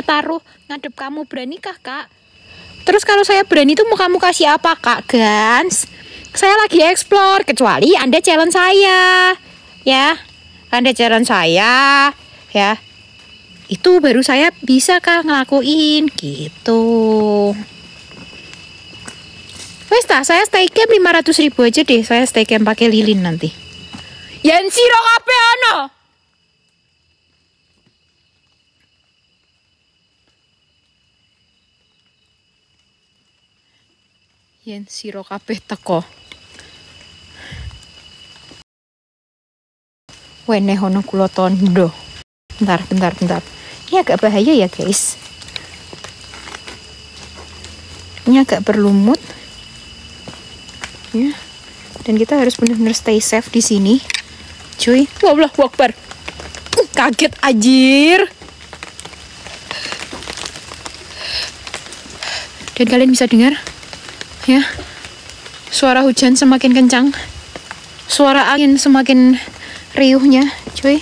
taruh ngadep kamu, branikah kak? Terus kalau saya berani tuh mau kamu kasih apa kak Gans? Saya lagi explore, kecuali Anda challenge saya. Ya, Anda challenge saya, ya. Itu baru saya bisa kak ngelakuin gitu. Wes saya stay camp 500.000 aja deh. Saya stay camp pakai lilin nanti. Yen sira kabeh ana. Yen sira kabeh teko. Wene hono kula tondo. Bentar. Ini agak bahaya ya guys. Ini agak berlumut. Ya. Dan kita harus benar-benar stay safe di sini. Cuy, Allahu Akbar. Kaget anjir. Dan kalian bisa dengar ya. Suara hujan semakin kencang. Suara angin semakin riuhnya, cuy.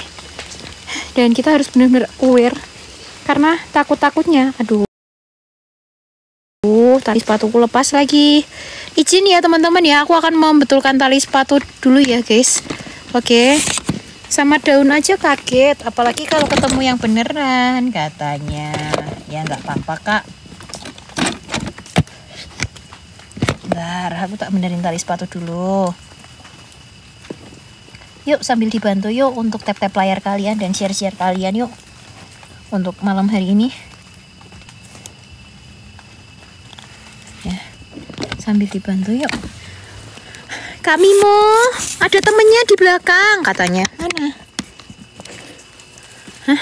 Dan kita harus benar-benar aware karena takut-takutnya. Aduh. Tali sepatuku lepas lagi. Izin ya teman-teman ya, aku akan membetulkan tali sepatu dulu ya guys. Oke. Sama daun aja kaget, apalagi kalau ketemu yang beneran katanya. Ya nggak apa-apa kak. Bentar, aku tak benerin tali sepatu dulu. Yuk sambil dibantu yuk untuk tap-tap layar kalian dan share-share kalian yuk untuk malam hari ini. Ya, sambil dibantu yuk. Kak Mimo, ada temennya di belakang katanya. Mana? Hah?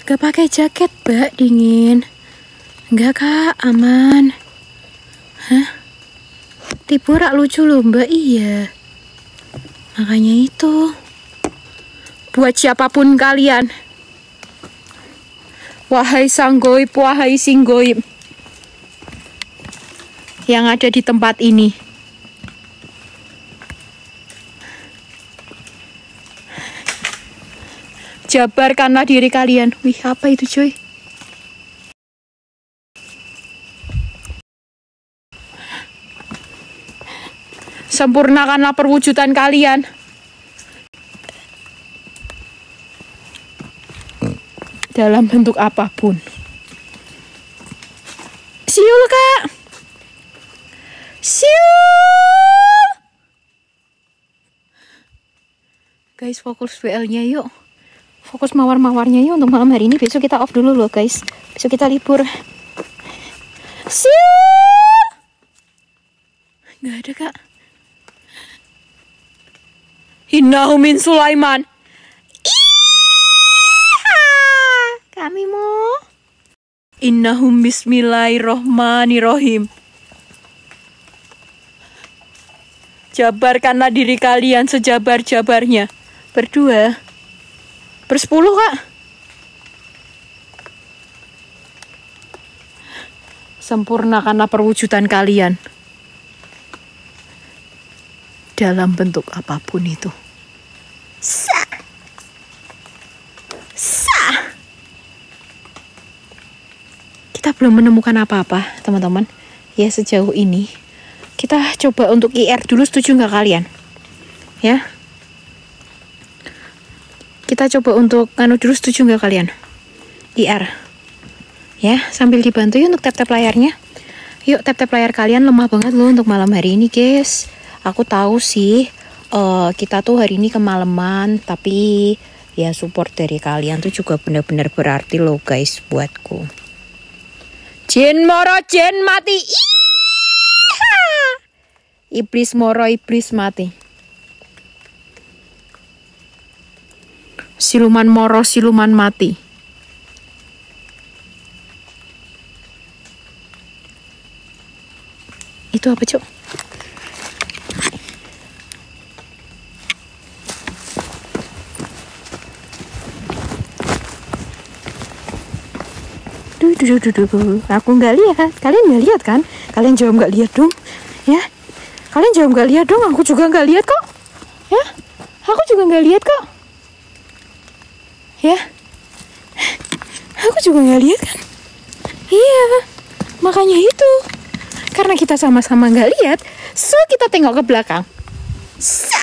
Gak pakai jaket, Mbak, dingin. Enggak kak, aman. Hah? Tipu rak lucu loh Mbak, iya. Makanya itu. Buat siapapun kalian. Wahai sang goib, wahai sing goib. Yang ada di tempat ini. Jabarkanlah diri kalian. Wih, apa itu cuy? Sempurnakanlah perwujudan kalian. Dalam bentuk apapun. Siul kak. Siul. Guys, fokus WL-nya yuk. Fokus mawar-mawarnya yuk untuk malam hari ini. Besok kita off dulu loh guys. Besok kita libur. Siul. Gak ada kak. Innahu min Sulaiman. Kami mau. Innahum bismillahirrohmanirrohim. Jabarkanlah diri kalian sejabar-jabarnya. Berdua. Bersepuluh kak. Sempurnakanlah perwujudan kalian. Dalam bentuk apapun itu. Sah. Kita belum menemukan apa-apa, teman-teman. Ya, sejauh ini. Kita coba untuk IR dulu, setuju nggak kalian? Ya. Kita coba untuk dulu, setuju nggak kalian? IR. Ya, sambil dibantu yuk untuk tap-tap layarnya. Yuk, tap-tap layar kalian lemah banget loh untuk malam hari ini, guys. Aku tahu sih, kita tuh hari ini kemalaman, tapi ya support dari kalian tuh juga benar-benar berarti loh guys buatku. Jin moro jin mati. Iblis moro iblis mati. Siluman moro siluman mati. Itu apa cuk? Aku nggak lihat. Kalian nggak lihat kan? Kalian jawab nggak lihat dong. Ya, kalian jawab nggak lihat dong. Aku juga nggak lihat kok. Ya, aku juga nggak lihat kok. Ya, Aku juga nggak lihat kan. Iya, makanya itu. Karena kita sama-sama nggak lihat, so kita tengok ke belakang. Sa.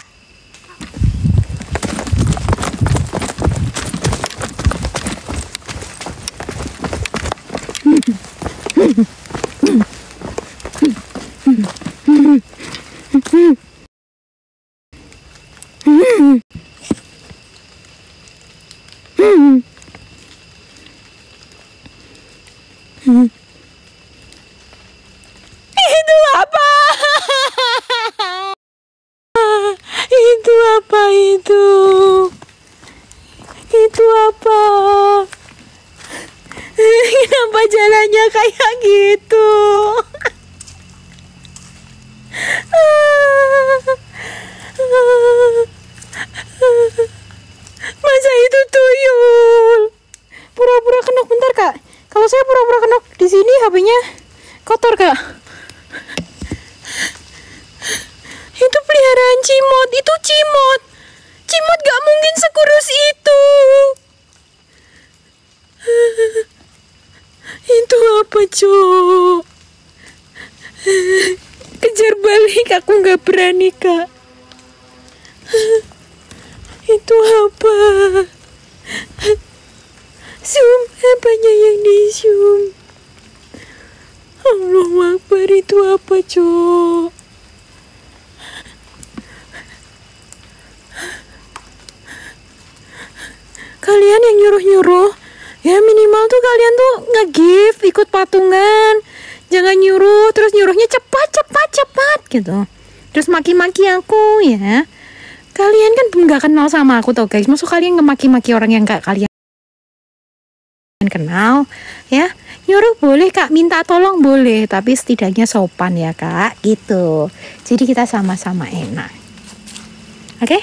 Itu apa? Itu apa itu? Itu apa? Kenapa jalannya kayak gitu? Masa itu tuyul? Pura-pura kenok, bentar Kak. Kalau saya pura-pura kenok di sini, HP-nya kotor Kak. Itu peliharaan cimot, itu cimot. Cimot gak mungkin sekurus itu. Itu apa, Cok? Kejar balik, aku gak berani, Kak. Itu apa? Zoom, apanya yang di zoom? Allahu Akbar, itu apa, Cok? Kalian yang nyuruh-nyuruh, ya minimal tuh kalian tuh nge-give, ikut patungan. Jangan nyuruh, terus nyuruhnya cepat gitu. Terus maki-maki aku ya. Kalian kan nggak kenal sama aku tau guys. Maksud kalian ngemaki-maki orang yang gak kalian kenal ya. Nyuruh boleh Kak, minta tolong boleh, tapi setidaknya sopan ya Kak, gitu. Jadi kita sama-sama enak. Oke?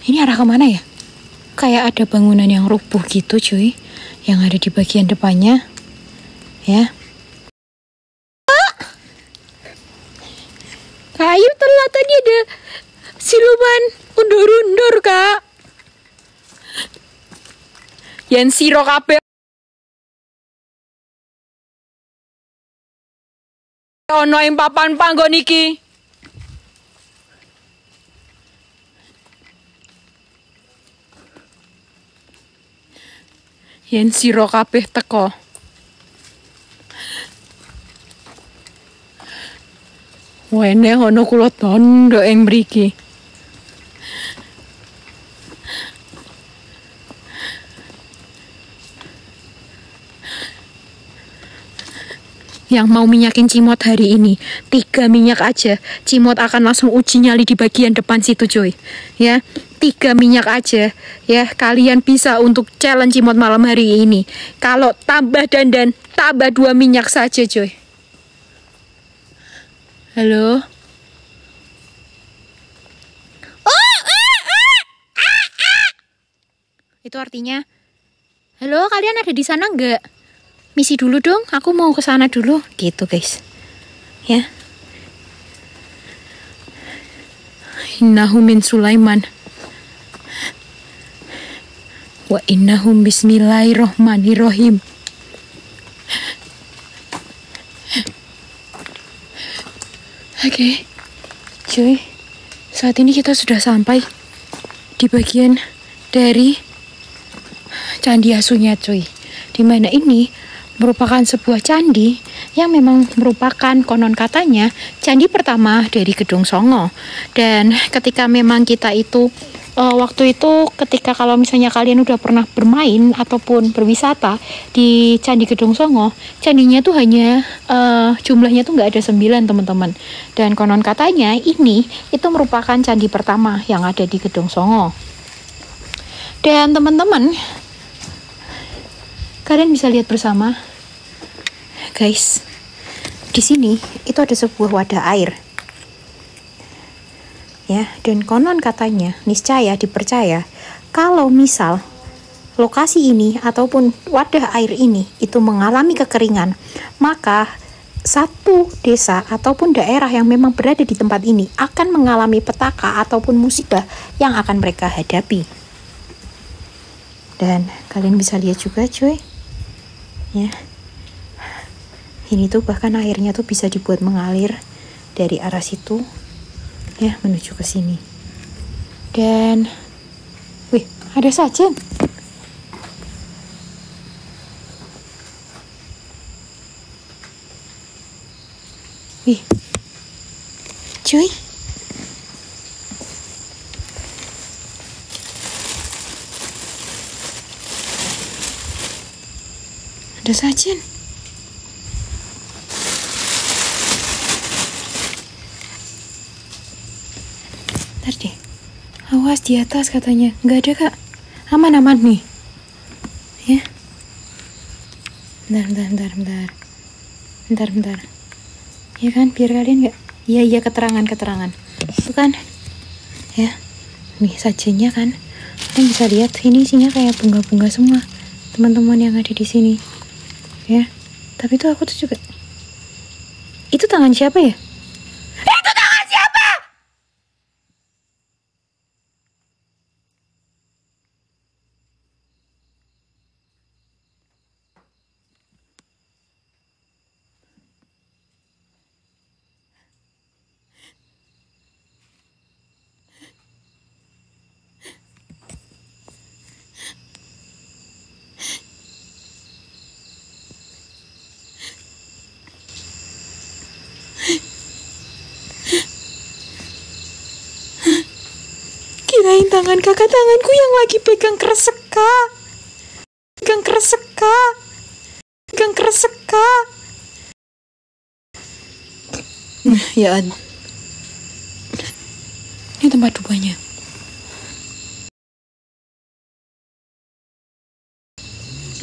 Ini arah kemana ya? Kayak ada bangunan yang rubuh gitu cuy, yang ada di bagian depannya ya. Kak Ayu telat, tadi ada siluman undur-undur Kak. Yen siro kabeh ono ing papan panggon iki. Yen siro kabeh teko. Wene ono kula tondo ing mriki. Yang mau minyakin cimot hari ini 3 minyak aja, cimot akan langsung uji nyali di bagian depan situ cuy ya. 3 minyak aja ya, kalian bisa untuk challenge cimot malam hari ini. Kalau tambah dandan, tambah 2 minyak saja cuy. Halo. Itu artinya, halo, kalian ada di sana nggak? Misi dulu dong, aku mau ke sana dulu, gitu guys. Ya. Innahu min Sulaiman. Wa innahum bismillahirrahmanirrahim. Oke, cuy. Saat ini kita sudah sampai di bagian dari Candi Asunya cuy. Dimana ini merupakan sebuah candi yang memang merupakan konon katanya candi pertama dari Gedong Songo. Dan ketika memang kita itu waktu itu ketika kalau misalnya kalian udah pernah bermain ataupun berwisata di Candi Gedong Songo, candinya tuh hanya jumlahnya tuh nggak ada 9 teman-teman. Dan konon katanya ini itu merupakan candi pertama yang ada di Gedong Songo. Dan teman-teman, kalian bisa lihat bersama, guys, di sini itu ada sebuah wadah air, ya. Dan konon katanya, niscaya dipercaya, kalau misal lokasi ini ataupun wadah air ini itu mengalami kekeringan, maka satu desa ataupun daerah yang memang berada di tempat ini akan mengalami petaka ataupun musibah yang akan mereka hadapi. Dan kalian bisa lihat juga cuy, ya, ini tuh bahkan airnya tuh bisa dibuat mengalir dari arah situ ya menuju ke sini. Dan wih, ada sajen. Wih, cuy, ada sajen. Ntar deh, awas di atas katanya. Nggak ada kak, aman-aman nih ya. Bentar. Ya kan, biar kalian nggak, iya keterangan itu kan ya. Nih sajennya kan, kalian bisa lihat ini isinya kayak bunga-bunga semua teman-teman yang ada di sini ya. Tapi tuh aku tuh juga, itu tangan siapa ya? Itu tangan siapa? Kirain tangan kakak, tanganku yang lagi pegang kreseka. Ya, ini tempat dupanya.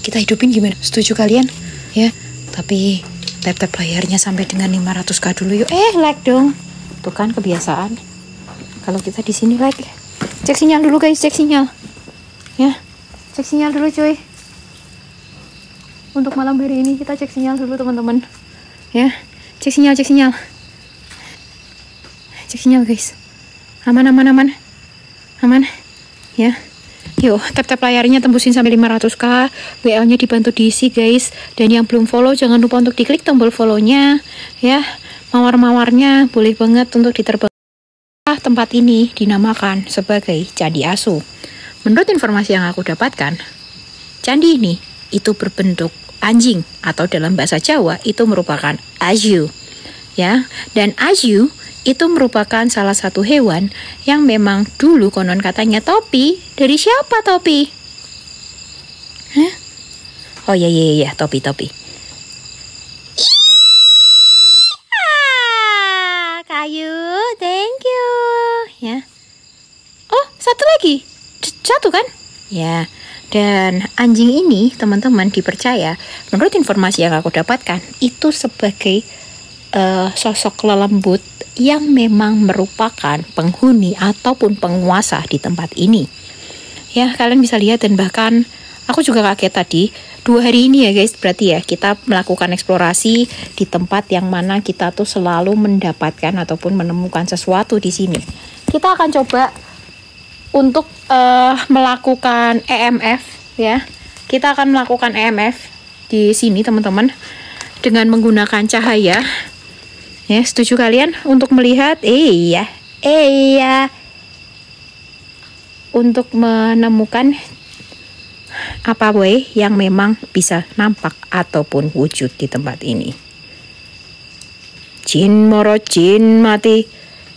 Kita hidupin gimana? Setuju kalian? Ya, tapi tap layarnya sampai dengan 500k dulu yuk. Like dong. Tuh kan kebiasaan. Kalau kita di sini like. Cek sinyal dulu guys, cek sinyal. Ya, cek sinyal dulu cuy. Untuk malam hari ini kita cek sinyal dulu teman-teman. Ya, cek sinyal. Cek sinyal guys. Aman. Ya. Yuk, tap layarnya tembusin sampai 500k. WL-nya dibantu diisi guys. Dan yang belum follow jangan lupa untuk diklik tombol follow-nya ya. Mawar-mawarnya boleh banget untuk diterbang. Tempat ini dinamakan sebagai Candi Asu. Menurut informasi yang aku dapatkan, candi ini itu berbentuk anjing atau dalam bahasa Jawa itu merupakan asu. Ya, dan asu itu merupakan salah satu hewan yang memang dulu konon katanya topi. Dari siapa topi? Hah? Oh iya, topi. Kayu, thank you. Ya. Oh, satu lagi. Satu kan? Ya. Dan anjing ini, teman-teman, dipercaya menurut informasi yang aku dapatkan itu sebagai sosok lelembut yang memang merupakan penghuni ataupun penguasa di tempat ini. Ya, kalian bisa lihat dan bahkan aku juga kaget tadi 2 hari ini ya guys, berarti ya kita melakukan eksplorasi di tempat yang mana kita tuh selalu mendapatkan ataupun menemukan sesuatu di sini. Kita akan coba untuk melakukan EMF ya. Kita akan melakukan EMF di sini teman-teman dengan menggunakan cahaya. Ya, setuju kalian untuk melihat? Iya. Untuk menemukan apa boy yang memang bisa nampak ataupun wujud di tempat ini. Jin moro jin mati,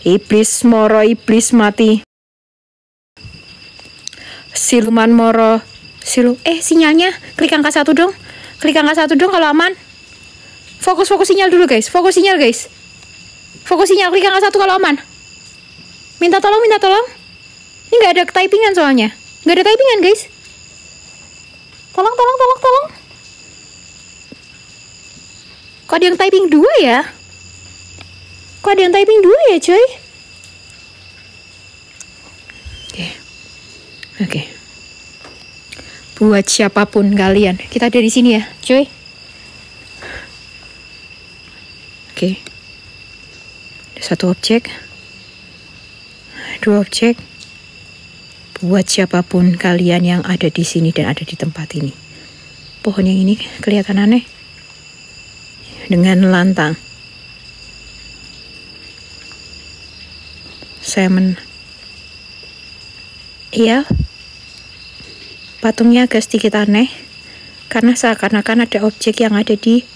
iblis moro iblis mati, siluman moro sinyalnya klik angka 1 dong. Klik angka 1 dong kalau aman. Fokus sinyal dulu guys. Fokus sinyal, klik angka 1 kalau aman. Minta tolong. Ini nggak ada typingan soalnya. Nggak ada typingan guys. Tolong. Kok ada yang typing 2 ya? Cuy? Oke. Buat siapapun kalian, kita ada di sini ya, cuy. Oke. Ada 1 objek. 2 objek. buat siapapun kalian yang ada di sini dan ada di tempat ini. Pohon yang ini kelihatan aneh dengan lantang. Iya, patungnya agak sedikit aneh karena seakan-akan ada objek yang ada di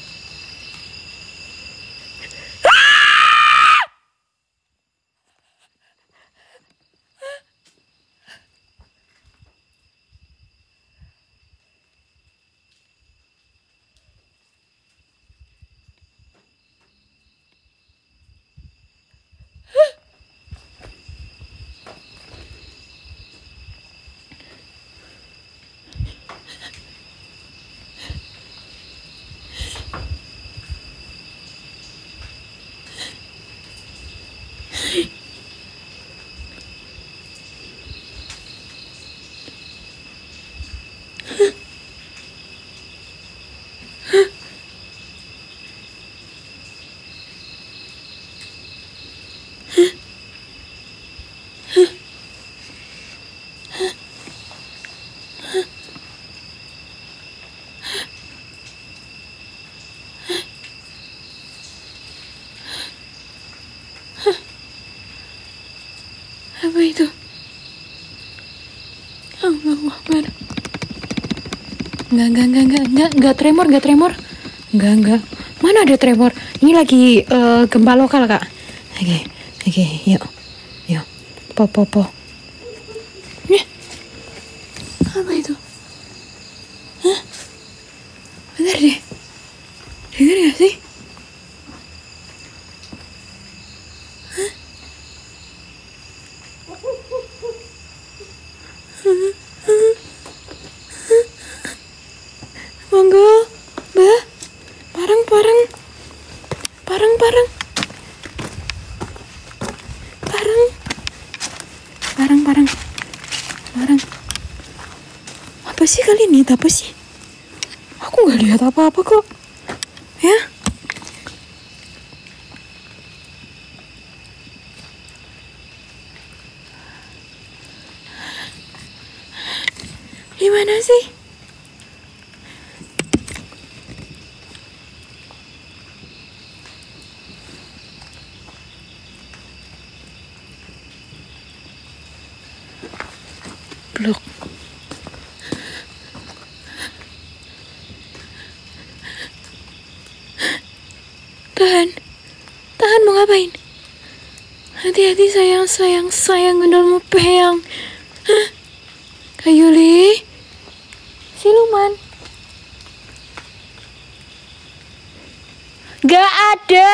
apa itu? Allahu Akbar. Enggak tremor. Enggak. Mana ada tremor? Ini lagi gempa lokal, Kak. Oke, yuk. Po. Apa itu? Hah? Bentar deh. Dengar gak sih? Monggo, Mbak. Parang. Apa sih kali ini? Apa sih? Aku nggak lihat apa-apa kok. Ya? Gimana sih? Blok. Tahan mau ngapain? Hati-hati sayang ngedol mau peyang. Kayuli, siluman. Gak ada.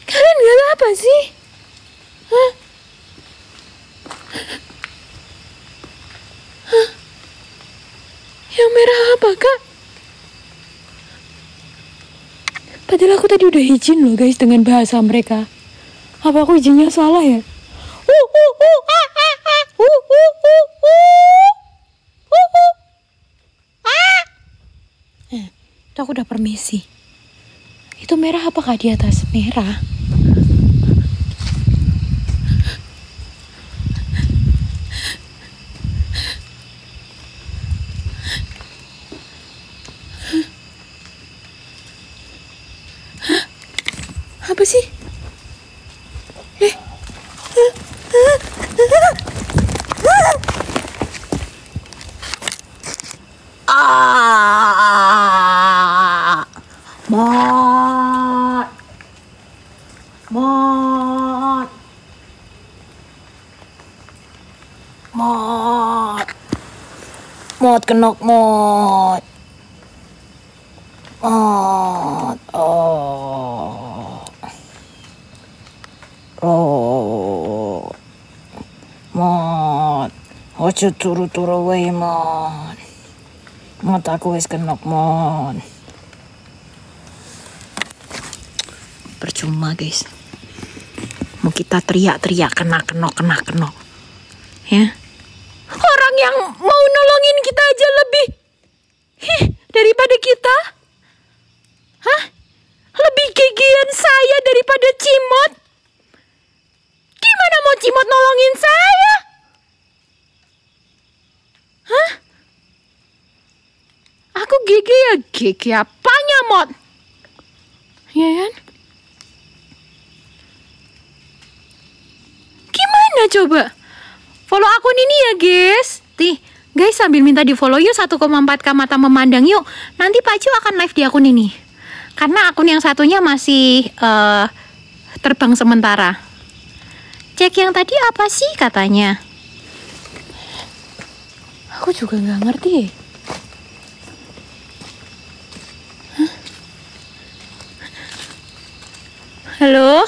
Kalian lihat apa sih? Hah? Yang merah apa, Kak? Padahal aku tadi udah izin loh guys dengan bahasa mereka. Apa aku izinnya salah ya? Itu aku udah permisi. Itu merah apakah di atas? Merah. Apa sih? Mot kenok mot. Mot. Ojo turu-turu wae mot. Mot aku wis kenok mot. Percuma guys. Mau kita teriak-teriak kena. Ya. Orang yang mau nolongin kita aja lebih daripada kita. Hah? Lebih gigian saya daripada Cimot. Gimana mau Cimot nolongin saya? Hah? Aku gigi ya, gigi apanya, Mot? Ya kan? Gimana coba? Follow akun ini ya, guys. Guys, sambil minta di follow yuk, 1,4K mata memandang yuk. Nanti Pak Cu akan live di akun ini. Karena akun yang satunya masih terbang sementara. Cek yang tadi apa sih katanya? Aku juga nggak ngerti. Hah? Halo?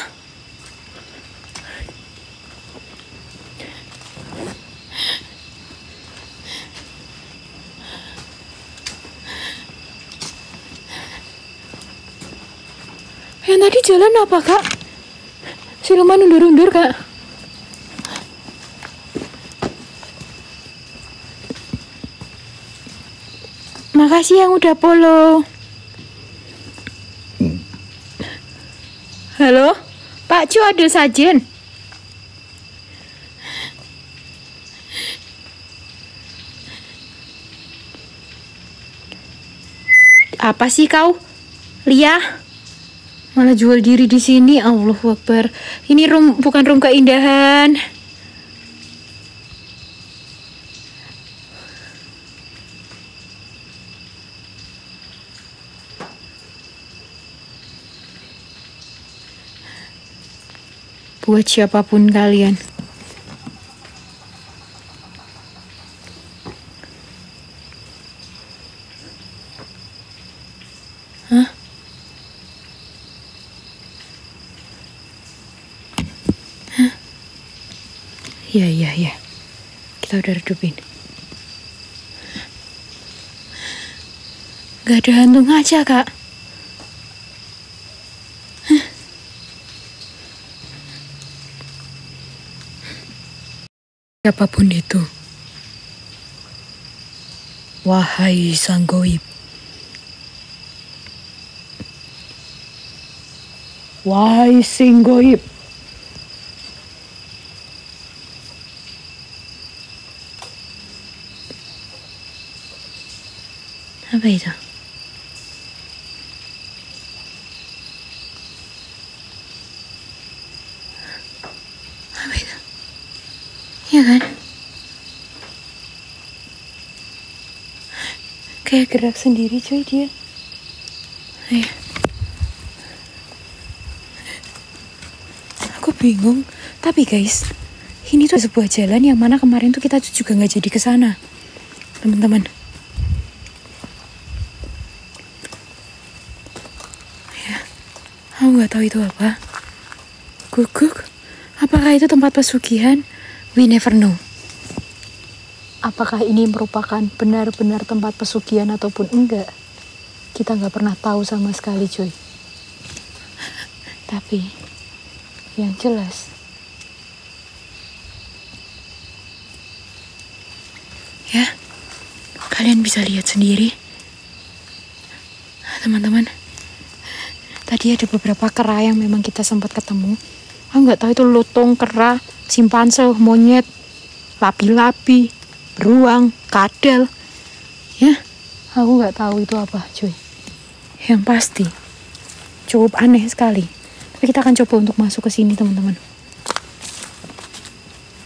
Yang tadi jalan apa, Kak? Siluman undur-undur, Kak. Makasih yang udah follow. Halo? Pak Cu ada sajen. Apa sih kau? Lia? Malah jual diri di sini. Allahu Akbar. Ini bukan room keindahan. Buat siapapun kalian. Hah? Iya. Kita udah redupin. Gak ada hantu ngaca, Kak. Siapapun itu. Wahai sang goib. Wahai sing goib. Apa itu? Apa itu? Iya kan? Kayak gerak sendiri cuy dia. Ayo. Aku bingung. Tapi guys, ini tuh sebuah jalan yang mana kemarin tuh kita juga nggak jadi ke sana, teman-teman. Aku nggak tahu itu apa. Guguk. Apakah itu tempat pesugihan? We never know. Apakah ini merupakan benar-benar tempat pesugihan ataupun enggak? Kita nggak pernah tahu sama sekali, cuy. Tapi yang jelas, ya, kalian bisa lihat sendiri, teman-teman. Tadi ada beberapa kera yang memang kita sempat ketemu. Aku nggak tahu itu lutung, kera, simpanse, monyet, lapi-lapi, beruang, kadal. Ya, aku nggak tahu itu apa, cuy. Yang pasti, cukup aneh sekali. Tapi kita akan coba untuk masuk ke sini, teman-teman.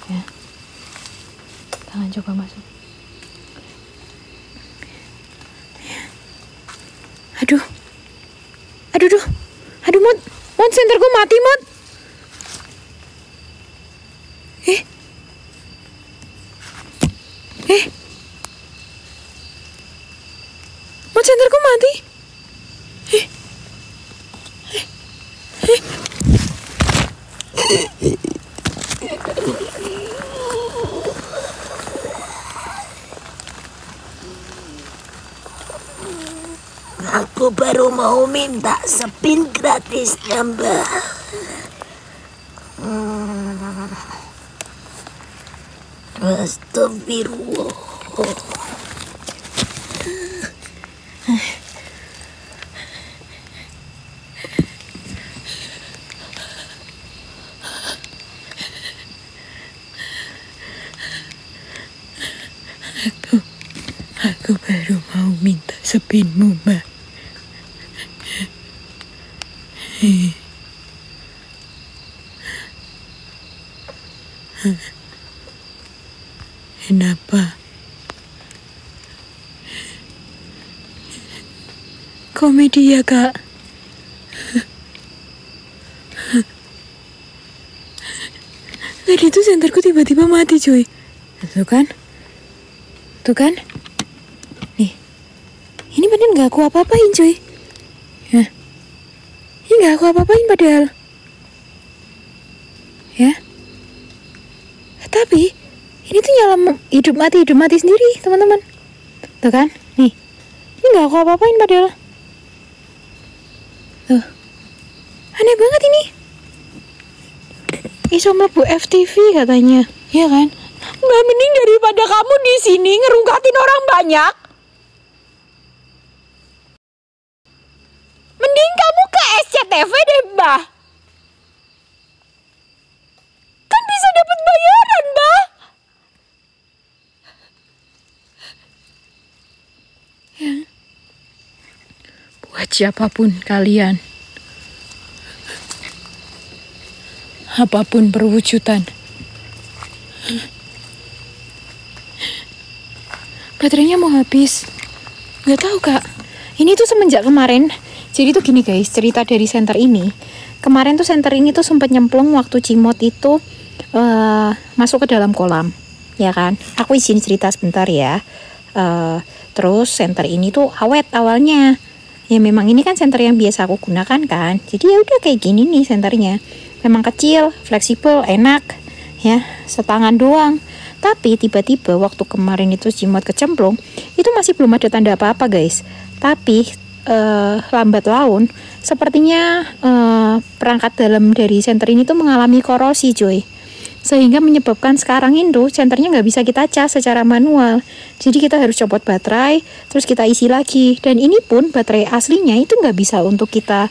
Ya, kita akan coba masuk. Ya. Aduh, Mod, senterku mati, Mod. Mod, senterku mati. Aku baru mau minta spin gratisnya, Mbak. Astagfirullah. sepinmu, Mbak. Kenapa? Komedi ya, Kak. Tadi tuh senterku tiba-tiba mati, cuy. Tuh kan? Tuh kan? Nih. Ini bener gak aku apa-apain, cuy. Hah? Ini gak aku apa-apain padahal. Ya. Tapi ini tuh nyala hidup mati sendiri, teman-teman. Tuh kan? Nih. Ini gak aku apa-apain padahal. Tuh. Aneh banget ini. Iso mlebu FTV katanya. Iya kan? Nggak mending daripada kamu di sini ngerungkatin orang banyak. Mending kamu ke SCTV deh, Mbah. Kan bisa dapat bayaran, Mbah. Ya. Buat siapapun kalian, apapun perwujudan, baterainya mau habis. Nggak tahu, Kak. Ini tuh semenjak kemarin. Jadi tuh gini guys, cerita dari center ini. Kemarin tuh center ini tuh sempat nyemplung waktu Cimot itu masuk ke dalam kolam, ya kan? Aku izin cerita sebentar ya. Terus center ini tuh awet awalnya. Ya memang ini kan center yang biasa aku gunakan kan. Jadi ya udah kayak gini nih senternya. Memang kecil, fleksibel, enak, ya, setangan doang. Tapi tiba-tiba waktu kemarin itu Cimot kecemplung, itu masih belum ada tanda apa-apa guys. Tapi lambat laun, sepertinya perangkat dalam dari senter ini tuh mengalami korosi, cuy. Sehingga menyebabkan sekarang itu senternya nggak bisa kita cas secara manual. Jadi kita harus copot baterai, terus kita isi lagi. Dan ini pun baterai aslinya itu nggak bisa untuk kita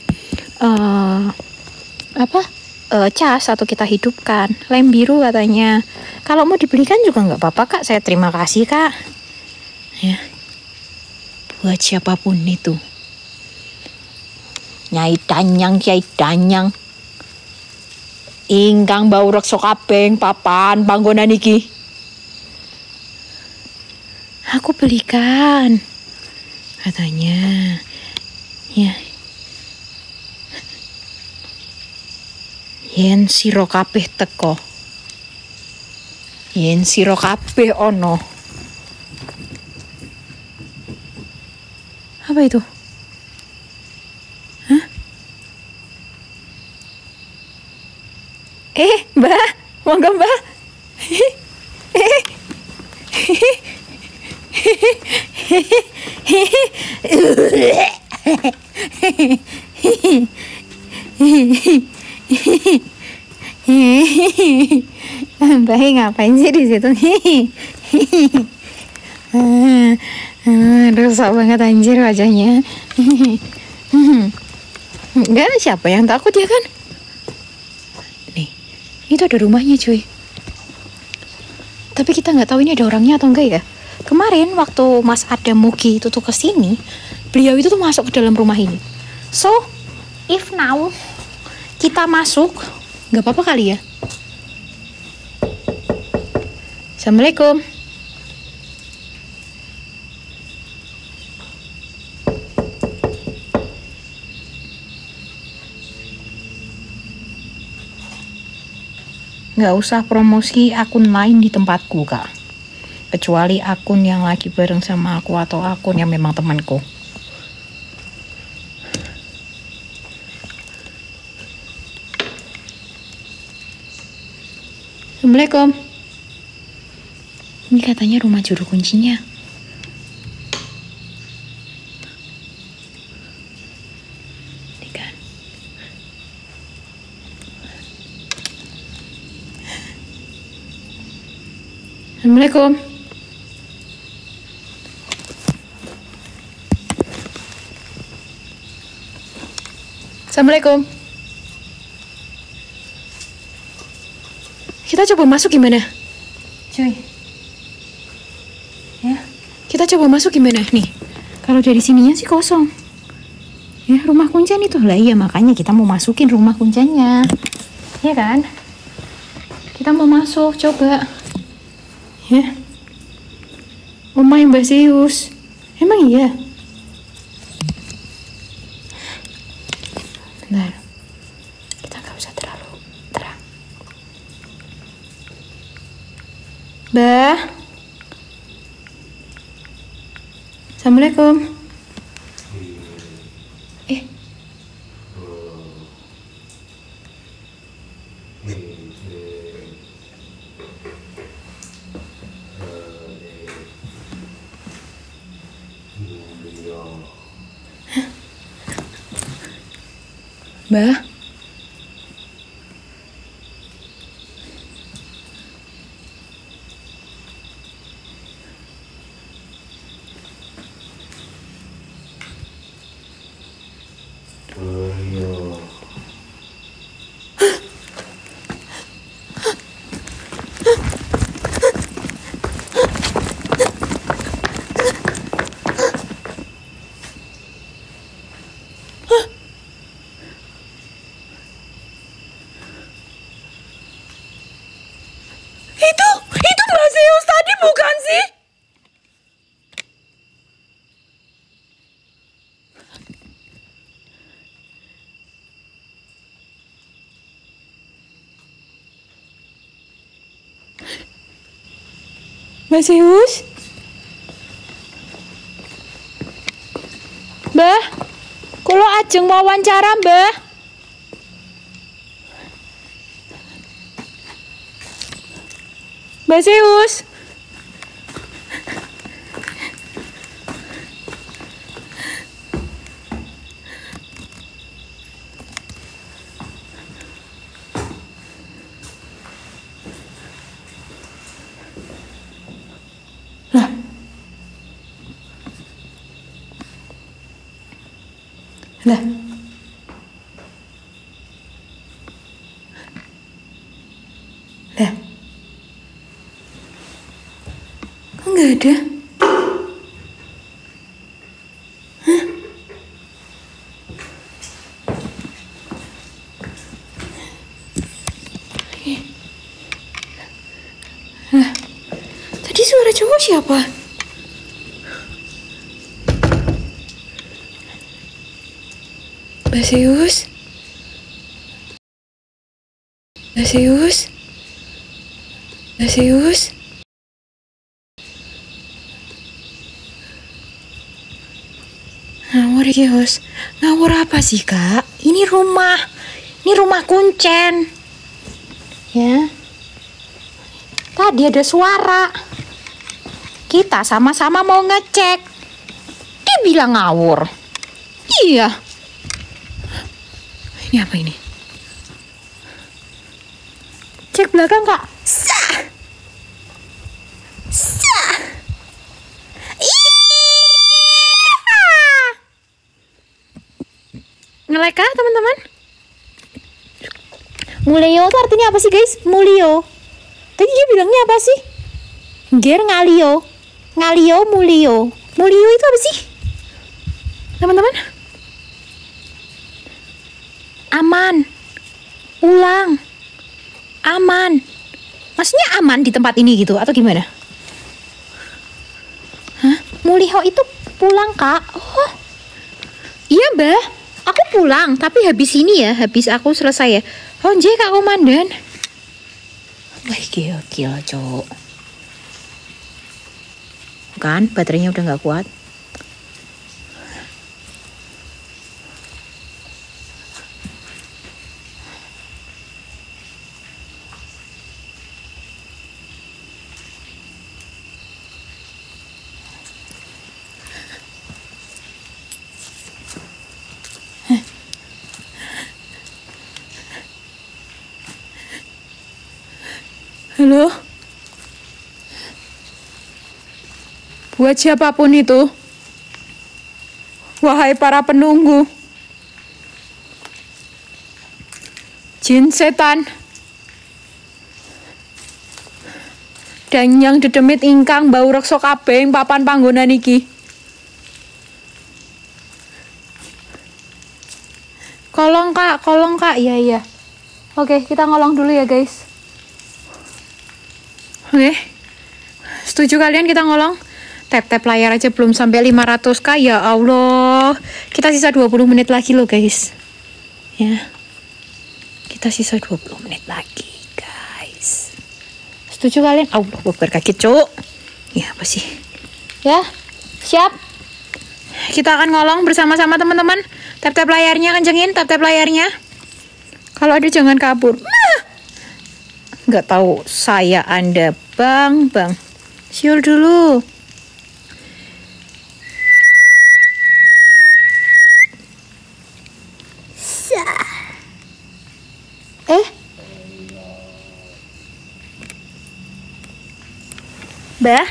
cas atau kita hidupkan. Lem biru katanya. Kalau mau dibelikan juga nggak apa-apa, Kak. Saya terima kasih, Kak. Ya. Buat siapapun itu. Nyai Danyang, Kiai Danyang. Ingkang bau reksa kabeh papan panggonan iki. Aku belikan. Katanya. Ya. Yen sira kabeh teko. Yen sira kabeh ono. Apa itu? Hah? Mbak, monggo Mbak. Mbak ngapain sih di situ? Rusak banget anjir wajahnya. Enggak, siapa yang takut ya kan? Nih, itu ada rumahnya cuy. Tapi kita nggak tahu ini ada orangnya atau enggak ya. Kemarin waktu Mas Adam Mugi itu tuh kesini, beliau itu tuh masuk ke dalam rumah ini. So, if now kita masuk, nggak apa-apa kali ya. Assalamualaikum. Nggak usah promosi akun lain di tempatku, Kak. Kecuali akun yang lagi bareng sama aku atau akun yang memang temanku. Assalamualaikum. Ini katanya rumah juru kuncinya. Assalamualaikum. Assalamualaikum. Kita coba masuk gimana? Cuy. Ya. Kita coba masuk gimana? Nih. Kalau dari sininya sih kosong. Ya, rumah kuncen itu. Lah iya, makanya kita mau masukin rumah kuncennya. Iya kan? Kita mau masuk, coba. Ya. Rumah yang Mbak Zeus. Emang iya? Bentar. Kita gak usah terlalu terang. Mbak. Assalamualaikum. Mbak. Itu Mbak Zeus tadi bukan sih? Mbak Zeus? Mbah, kulo ajeng wawancara, Mbah. Mbak Zeus. Lah. Lah. Lah. Kok nggak ada? Hah? Lah. Tadi suara cowok siapa? Mbak Zeus? Mbak Zeus? Mbak Zeus? Ngawur ya, Yos. Ngawur apa sih, Kak? Ini rumah kuncen. Ya. Tadi ada suara. Kita sama-sama mau ngecek. Dia bilang ngawur. Iya. Ini apa ini? Cek belakang, Kak. Sah. Sah. Ngelek kah, teman-teman? Mulio itu artinya apa sih, guys? Mulio. Tadi dia bilangnya apa sih? Ger ngalio. Ngalio mulio. Mulio itu apa sih? Teman-teman? Aman. Pulang. Aman. Maksudnya aman di tempat ini gitu atau gimana? Hah? Mulio itu pulang, Kak. Oh. Iya, Mbah. Aku pulang, tapi habis ini ya, habis aku selesai ya. Oh, nje Kak Komandan. Wah, gila, Cok. Kan, baterainya udah nggak kuat. Halo? Buat siapapun itu, wahai para penunggu, jin setan, dan yang dedemit ingkang bau reksa kabeh ing papan panggonan iki. Kolong kak, iya. Oke, kita ngolong dulu ya guys. Oke, setuju kalian kita ngolong? Tap layar aja belum sampai 500k, ya Allah. Kita sisa 20 menit lagi loh guys. Ya, kita sisa 20 menit lagi guys. Setuju kalian? Allah, berkaget cuk. Ya apa sih? Ya, siap. Kita akan ngolong bersama-sama teman-teman. Tap layarnya, kencengin tap layarnya. Kalau ada jangan kabur. Nggak tahu saya Anda bang. Siul dulu. Bah.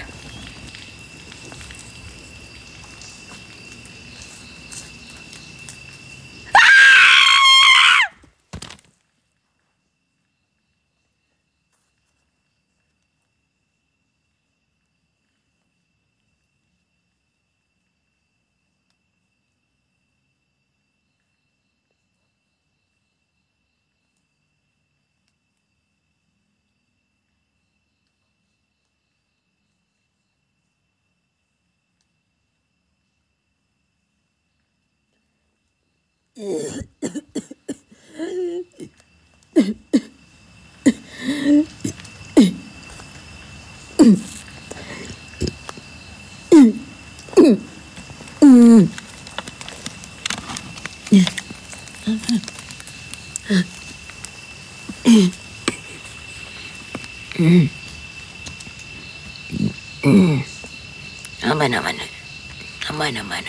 Aman.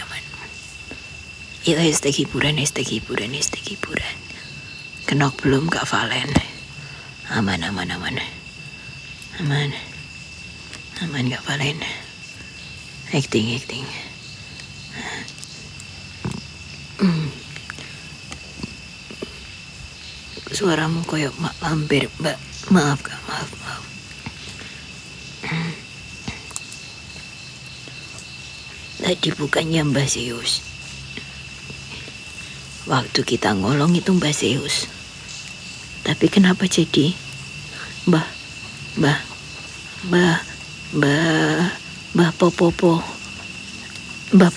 Yuk, hashtag hiburan. Kenok belum Kak Valen. Aman Kak Valen. Acting. Suaramu koyok hampir, Mbak. Maaf Kak, maaf. Tadi bukannya Mbak Zeus. Waktu kita ngolong itu Mbak Zeus. Tapi kenapa jadi Mbah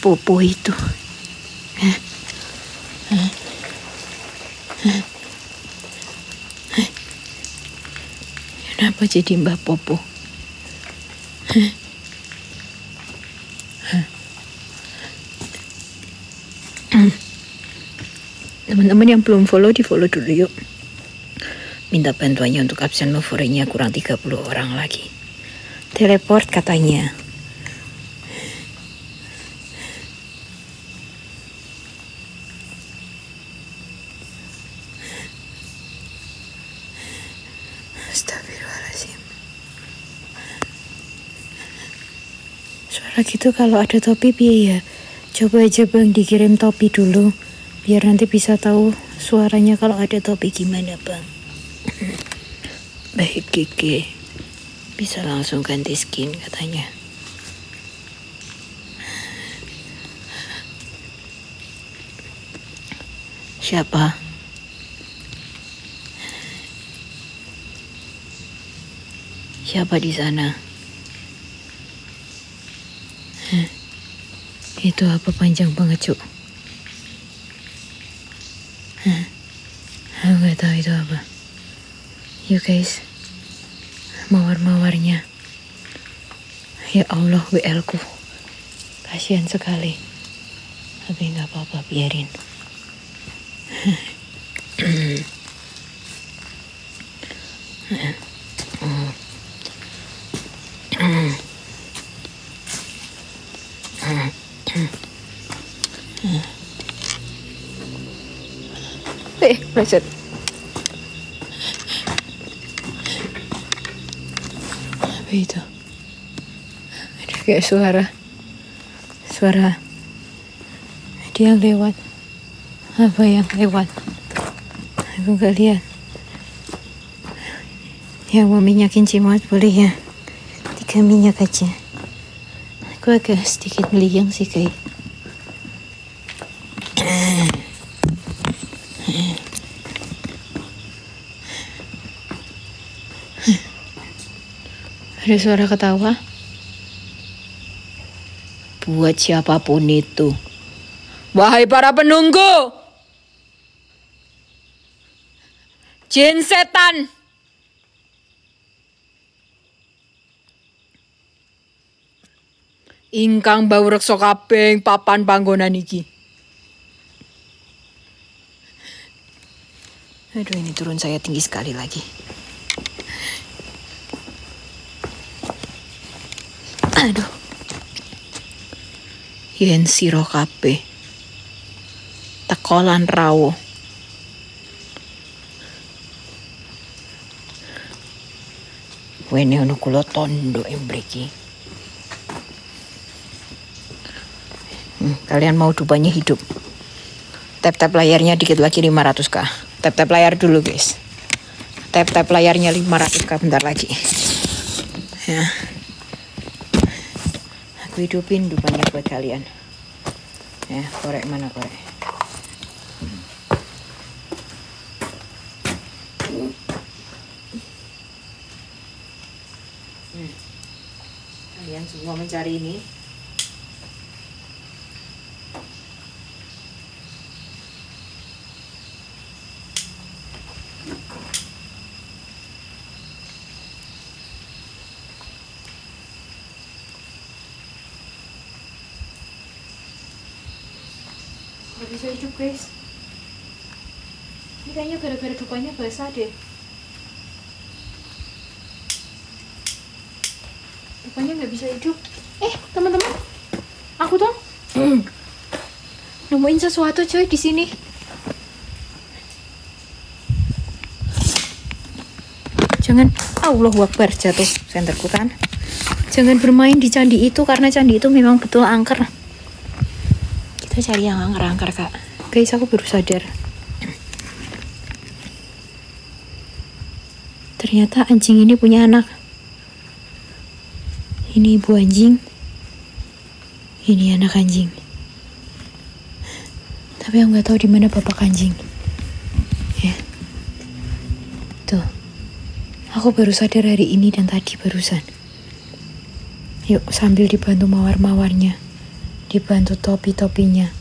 Popo itu? Kenapa jadi Mbah Popo? Teman-teman yang belum follow, di follow dulu yuk. Minta bantuannya untuk absen lovernya kurang 30 orang lagi. Teleport katanya. Astagfirullahaladzim. Suara gitu kalau ada topi ya. Coba aja bang dikirim topi dulu. Biar nanti bisa tahu suaranya kalau ada topi gimana bang. Baik Kiki. Bisa langsung ganti skin katanya. Siapa? Siapa di sana? Itu apa panjang banget cuk? Aku gak tahu itu apa. Yuk guys, mawar-mawarnya. Ya Allah, WL ku kasihan sekali. Tapi gak apa-apa, biarin. Pleset. Apa itu? Ada kayak suara dia yang lewat. Apa yang lewat? Aku gak lihat. Yang mau minyakin cimot boleh ya? 3 minyak aja. Aku agak sedikit meliang sih kayak. Ada suara ketawa. Buat siapapun itu. Wahai para penunggu, jin setan, ingkang bau reksa kabeh papan panggonan iki. Aduh, ini turun saya tinggi sekali lagi. Aduh. Yen sira kabeh tekolan rawuh. Wene ono kula tondo mriki. Kalian mau dupanya hidup? Tap-tap layarnya dikit lagi 500k. Tap-tap layar dulu, guys. Tap-tap layarnya 500k bentar lagi. Ya. Aku hidupin dupanya buat kalian. Ya, korek mana korek? Kalian semua mencari ini. Gak bisa hidup, guys. Ini kayaknya gara-gara dupanya basah deh. Dupanya nggak bisa hidup. Teman-teman, aku tuh nemuin sesuatu coy di sini. Jangan, Allahu Akbar, jatuh senterku kan. Jangan bermain di candi itu karena candi itu memang betul angker. Kita cari yang angker-angker, Kak. Guys, aku baru sadar. Ternyata anjing ini punya anak. Ini ibu anjing. Ini anak anjing. Tapi aku nggak tahu di mana bapak anjing. Ya. Tuh. Aku baru sadar hari ini dan tadi barusan. Yuk, sambil dibantu mawar-mawarnya, dibantu topi-topinya,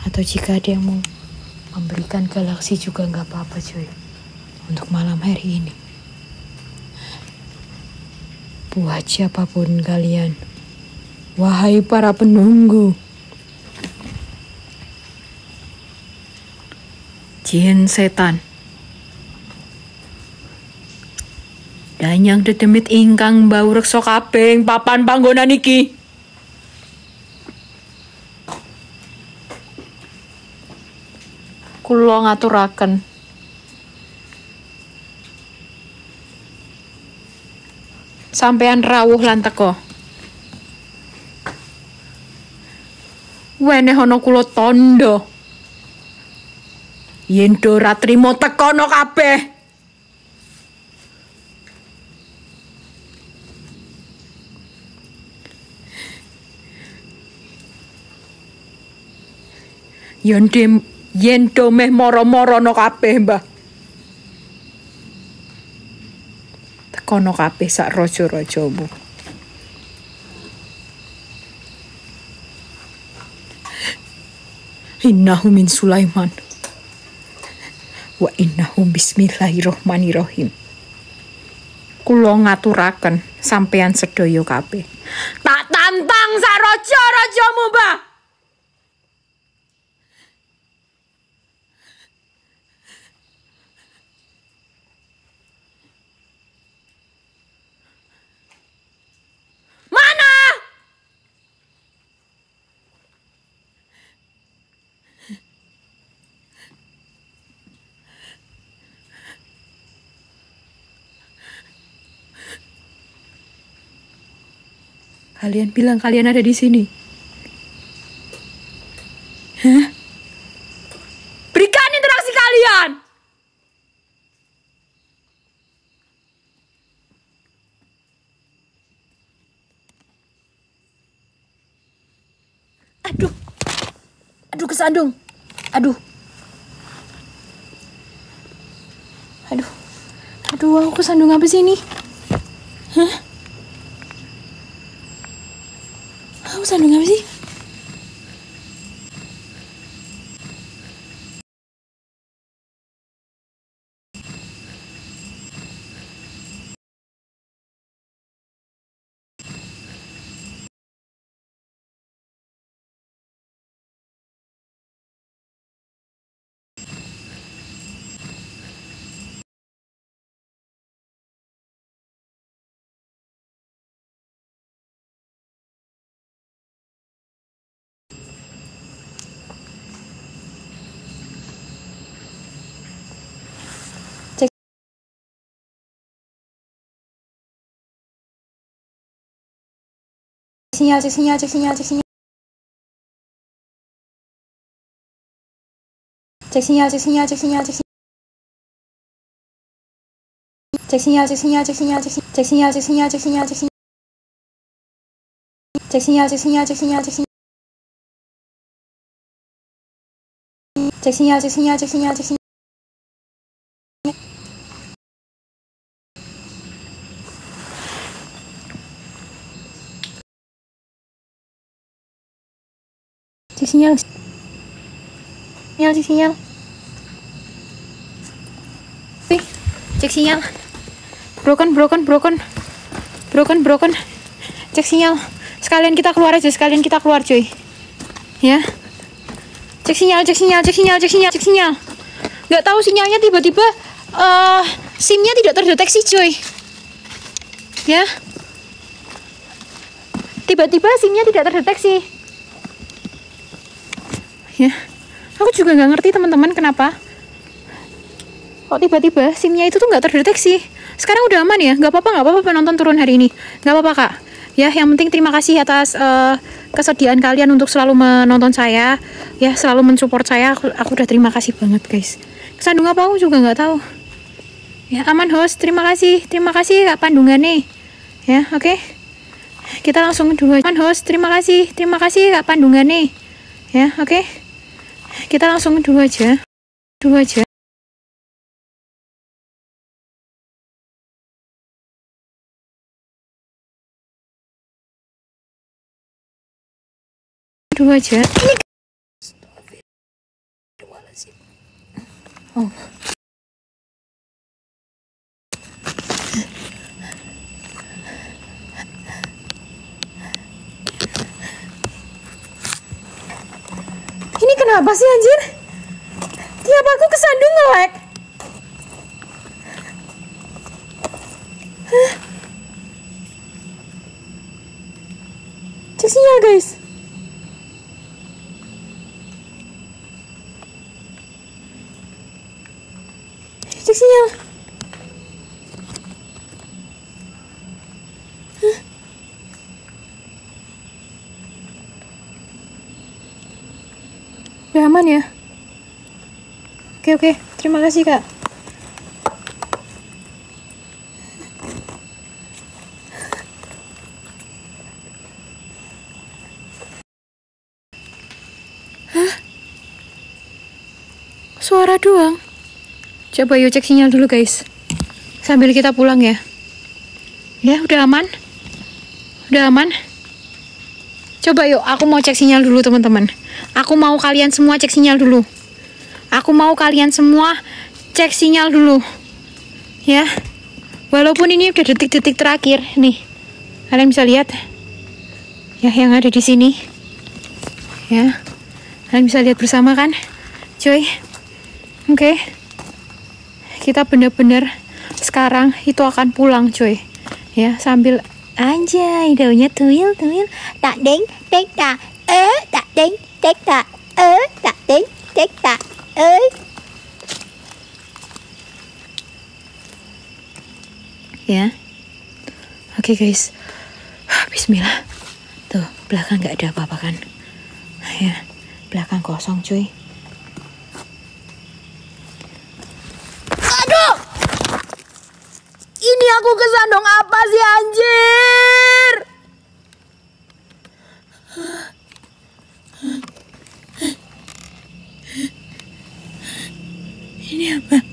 atau jika ada yang mau memberikan galaksi juga nggak apa-apa cuy, untuk malam hari ini. Buat siapapun kalian, wahai para penunggu, jin setan, dan yang dedemit ingkang bau reksa kabeh papan panggonan iki. Kula ngaturaken sampean rawuh lan teka. Weneh ana kula tandha yen do ora trima tekono kabeh. Yen do meh moro-moro no kabeh, Mbah. Tekono kabeh sak raja-rajamu. Innahu min Sulaiman. Wa innahu bismillahirrahmanirrahim. Kula ngaturaken sampean sedaya kabeh. Tak tantang sak raja-rajamu, Mbah. Kalian bilang kalian ada di sini. Hah? Berikan interaksi kalian. Aduh kesandung. Aduh, aku kesandung apa sih ini? Hah? tahu sandung apa sih. Sinyal, cek sinyal, cek sinyal, cek sinyal. Cek sinyal, cek sinyal, cek sinyal, cek sinyal. Cek sinyal, cek sinyal, cek sinyal, cek sinyal, cek sinyal, cek sinyal, cek sinyal. Cek sinyal, cek sinyal, cek sinyal, cek sinyal. Cek sinyal, cek sinyal, cek sinyal, cek sinyal. Cek sinyal. Sinyal, cek sinyal. Cek sinyal. Broken. Cek sinyal. Sekalian kita keluar aja, cuy. Ya. Cek sinyal. Nggak tahu sinyalnya tiba-tiba SIM-nya tidak terdeteksi, cuy. Ya. Tiba-tiba SIM-nya tidak terdeteksi. Ya. Aku juga nggak ngerti, teman-teman, kenapa. Kok tiba-tiba SIM-nya itu tuh nggak terdeteksi. Sekarang udah aman ya, nggak apa-apa penonton turun hari ini, nggak apa-apa kak. Ya, yang penting terima kasih atas kesediaan kalian untuk selalu menonton saya, ya selalu mensupport saya. Aku udah terima kasih banget guys. Kesandung apa aku juga nggak tahu. Ya aman host, terima kasih kak Pandungan nih. Ya oke. Kita langsung dulu aja. Aman host, terima kasih kak Pandungan nih. Ya oke. Kita langsung dulu aja. Dulu aja. Oh. Ini kenapa sih anjir? Tiap aku kesandung nge-lag. Cek sinyal guys. Cek sinyal. Udah aman ya? Oke. Terima kasih kak. Hah? Suara doang? Coba yuk cek sinyal dulu guys. Sambil kita pulang ya. Ya udah aman? Udah aman? Coba yuk, aku mau cek sinyal dulu teman-teman. Aku mau kalian semua cek sinyal dulu. Ya. Walaupun ini udah detik-detik terakhir nih. Kalian bisa lihat. Ya, yang ada di sini. Ya. Kalian bisa lihat bersama kan? Cuy. Oke. Kita bener-bener sekarang itu akan pulang, cuy. Ya, sambil anjay, daunnya tuil. Tak ding, tek tak. Tak ding, tek tak. Tak ding, tek tak. Ya. Oke, guys. Bismillah. Tuh, belakang nggak ada apa-apa kan? Ya, belakang kosong, cuy. Aduh! Ini aku kesandung apa sih, anjir? Ini apa?